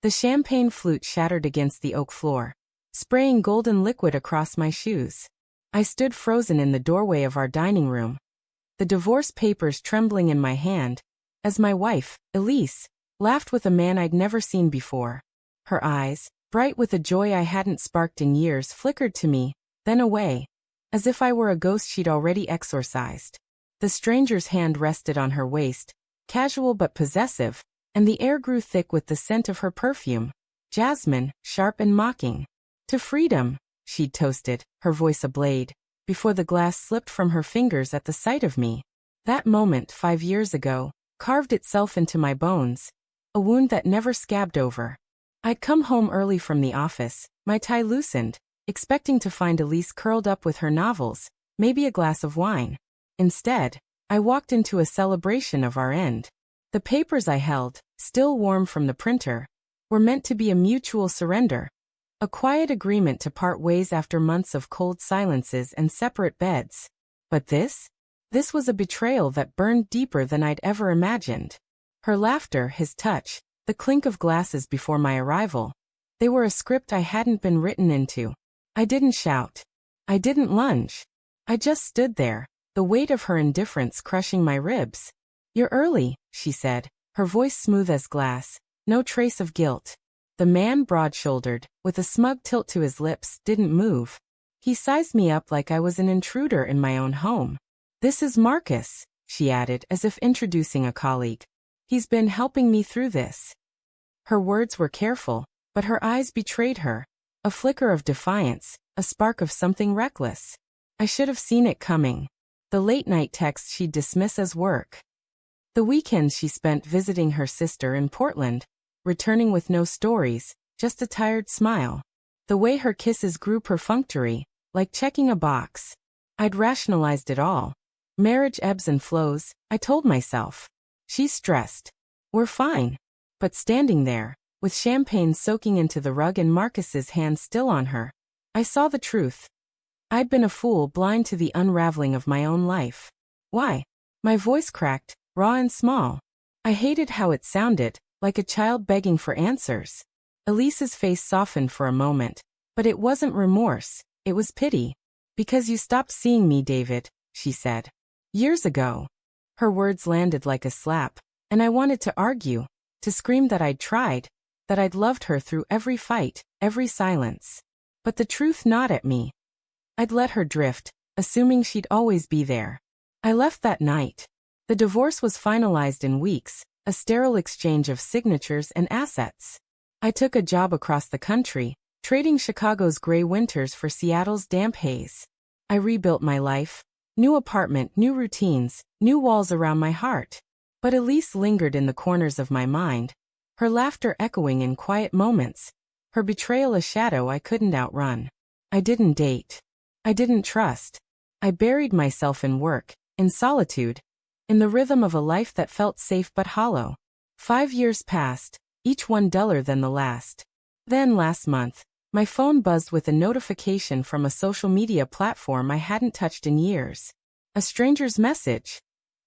The champagne flute shattered against the oak floor, spraying golden liquid across my shoes. I stood frozen in the doorway of our dining room, the divorce papers trembling in my hand, as my wife, Elise, laughed with a man I'd never seen before. Her eyes, bright with a joy I hadn't sparked in years, flickered to me, then away, as if I were a ghost she'd already exorcised. The stranger's hand rested on her waist, casual but possessive, and the air grew thick with the scent of her perfume, jasmine, sharp and mocking. "To freedom," she'd toasted, her voice ablaze, before the glass slipped from her fingers at the sight of me. That moment 5 years ago carved itself into my bones, a wound that never scabbed over. I'd come home early from the office, my tie loosened, expecting to find Elise curled up with her novels, maybe a glass of wine. Instead, I walked into a celebration of our end. The papers I held, still warm from the printer, were meant to be a mutual surrender, a quiet agreement to part ways after months of cold silences and separate beds. But this was a betrayal that burned deeper than I'd ever imagined. Her laughter, his touch, the clink of glasses before my arrival, they were a script I hadn't been written into. I didn't shout. I didn't lunge. I just stood there, the weight of her indifference crushing my ribs. "You're early," she said, her voice smooth as glass, no trace of guilt. The man, broad-shouldered, with a smug tilt to his lips, didn't move. He sized me up like I was an intruder in my own home. "This is Marcus," she added, as if introducing a colleague. "He's been helping me through this." Her words were careful, but her eyes betrayed her, a flicker of defiance, a spark of something reckless. I should have seen it coming. The late-night texts she'd dismiss as work. The weekends she spent visiting her sister in Portland, returning with no stories, just a tired smile. The way her kisses grew perfunctory, like checking a box. I'd rationalized it all. Marriage ebbs and flows, I told myself. She's stressed. We're fine. But standing there, with champagne soaking into the rug and Marcus's hand still on her, I saw the truth. I'd been a fool, blind to the unraveling of my own life. "Why?" My voice cracked, raw and small. I hated how it sounded, like a child begging for answers. Elise's face softened for a moment, but it wasn't remorse, it was pity. "Because you stopped seeing me, David," she said. "Years ago." Her words landed like a slap, and I wanted to argue, to scream that I'd tried, that I'd loved her through every fight, every silence. But the truth gnawed at me. I'd let her drift, assuming she'd always be there. I left that night. The divorce was finalized in weeks, a sterile exchange of signatures and assets. I took a job across the country, trading Chicago's gray winters for Seattle's damp haze. I rebuilt my life. New apartment, new routines, new walls around my heart. But Elise lingered in the corners of my mind, her laughter echoing in quiet moments, her betrayal a shadow I couldn't outrun. I didn't date. I didn't trust. I buried myself in work, in solitude, in the rhythm of a life that felt safe but hollow. 5 years passed, each one duller than the last. Then last month, my phone buzzed with a notification from a social media platform I hadn't touched in years. A stranger's message.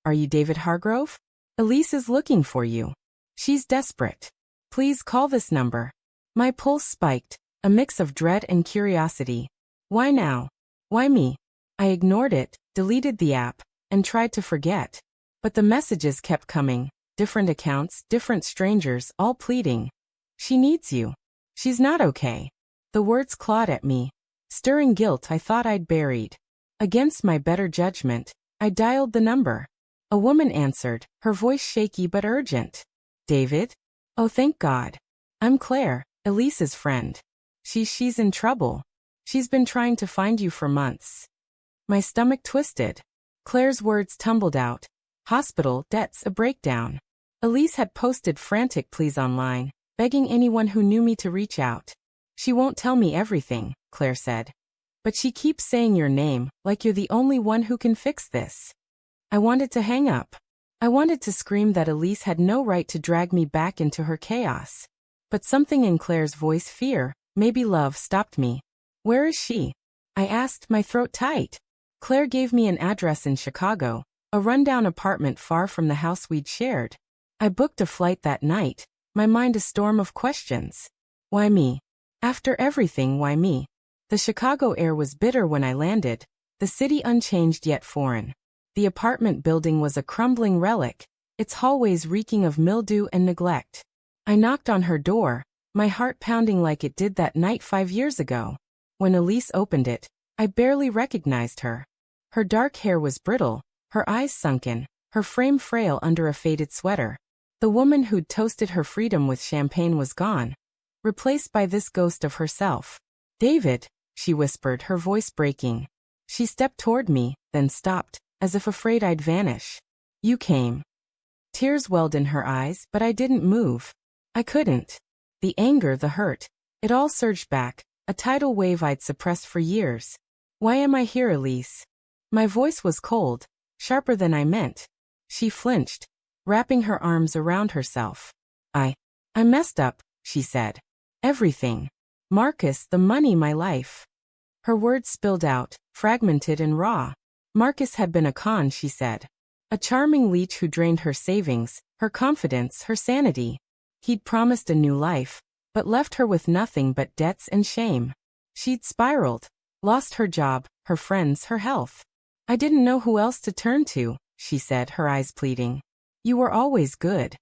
"Are you David Hargrove? Elise is looking for you. She's desperate. Please call this number." My pulse spiked, a mix of dread and curiosity. Why now? Why me? I ignored it, deleted the app, and tried to forget. But the messages kept coming, different accounts, different strangers, all pleading. "She needs you. She's not okay." The words clawed at me, stirring guilt I thought I'd buried. Against my better judgment, I dialed the number. A woman answered, her voice shaky but urgent. "David? Oh, thank God. I'm Claire, Elise's friend. She's in trouble. She's been trying to find you for months." My stomach twisted. Claire's words tumbled out. Hospital, debts, a breakdown. Elise had posted frantic pleas online, begging anyone who knew me to reach out. "She won't tell me everything," Claire said. "But she keeps saying your name, like you're the only one who can fix this." I wanted to hang up. I wanted to scream that Elise had no right to drag me back into her chaos. But something in Claire's voice, fear, maybe love, stopped me. "Where is she?" I asked, my throat tight. Claire gave me an address in Chicago, a rundown apartment far from the house we'd shared. I booked a flight that night, my mind a storm of questions. Why me? After everything, why me? The Chicago air was bitter when I landed, the city unchanged yet foreign. The apartment building was a crumbling relic, its hallways reeking of mildew and neglect. I knocked on her door, my heart pounding like it did that night 5 years ago. When Elise opened it, I barely recognized her. Her dark hair was brittle, her eyes sunken, her frame frail under a faded sweater. The woman who'd toasted her freedom with champagne was gone, replaced by this ghost of herself. "David," she whispered, her voice breaking. She stepped toward me, then stopped, as if afraid I'd vanish. "You came." Tears welled in her eyes, but I didn't move. I couldn't. The anger, the hurt, it all surged back, a tidal wave I'd suppressed for years. "Why am I here, Elise?" My voice was cold, sharper than I meant. She flinched, wrapping her arms around herself. I messed up," she said. "Everything. Marcus, the money, my life." Her words spilled out, fragmented and raw. Marcus had been a con, she said. A charming leech who drained her savings, her confidence, her sanity. He'd promised a new life, but left her with nothing but debts and shame. She'd spiraled, lost her job, her friends, her health. "I didn't know who else to turn to," she said, her eyes pleading. "You were always good."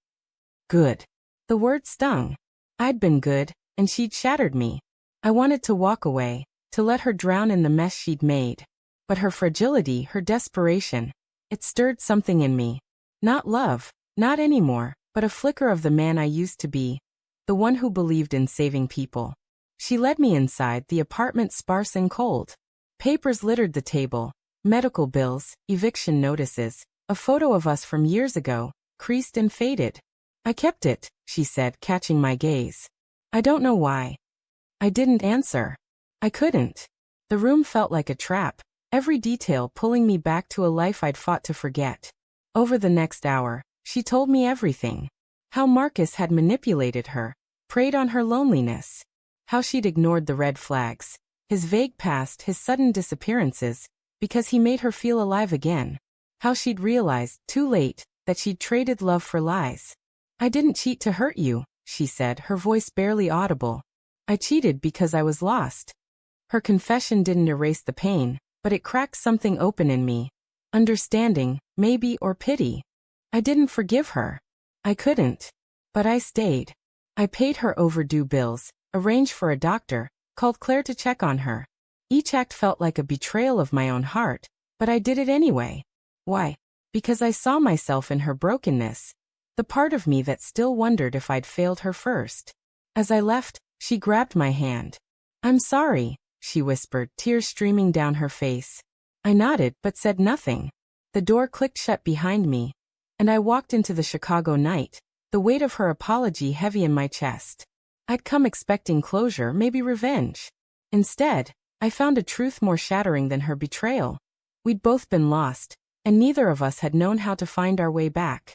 Good. The word stung. I'd been good, and she'd shattered me. I wanted to walk away, to let her drown in the mess she'd made. But her fragility, her desperation, it stirred something in me. Not love, not anymore, but a flicker of the man I used to be, the one who believed in saving people. She led me inside, the apartment sparse and cold. Papers littered the table, medical bills, eviction notices, a photo of us from years ago, creased and faded. "I kept it," she said, catching my gaze. "I don't know why." I didn't answer. I couldn't. The room felt like a trap, every detail pulling me back to a life I'd fought to forget. Over the next hour, she told me everything. How Marcus had manipulated her, preyed on her loneliness. How she'd ignored the red flags, his vague past, his sudden disappearances, because he made her feel alive again. How she'd realized, too late, that she'd traded love for lies. "I didn't cheat to hurt you," she said, her voice barely audible. "I cheated because I was lost." Her confession didn't erase the pain, but it cracked something open in me. Understanding, maybe, or pity. I didn't forgive her. I couldn't. But I stayed. I paid her overdue bills, arranged for a doctor, called Claire to check on her. Each act felt like a betrayal of my own heart, but I did it anyway. Why? Because I saw myself in her brokenness. The part of me that still wondered if I'd failed her first. As I left, she grabbed my hand. "I'm sorry," she whispered, tears streaming down her face. I nodded, but said nothing. The door clicked shut behind me, and I walked into the Chicago night, the weight of her apology heavy in my chest. I'd come expecting closure, maybe revenge. Instead, I found a truth more shattering than her betrayal. We'd both been lost, and neither of us had known how to find our way back.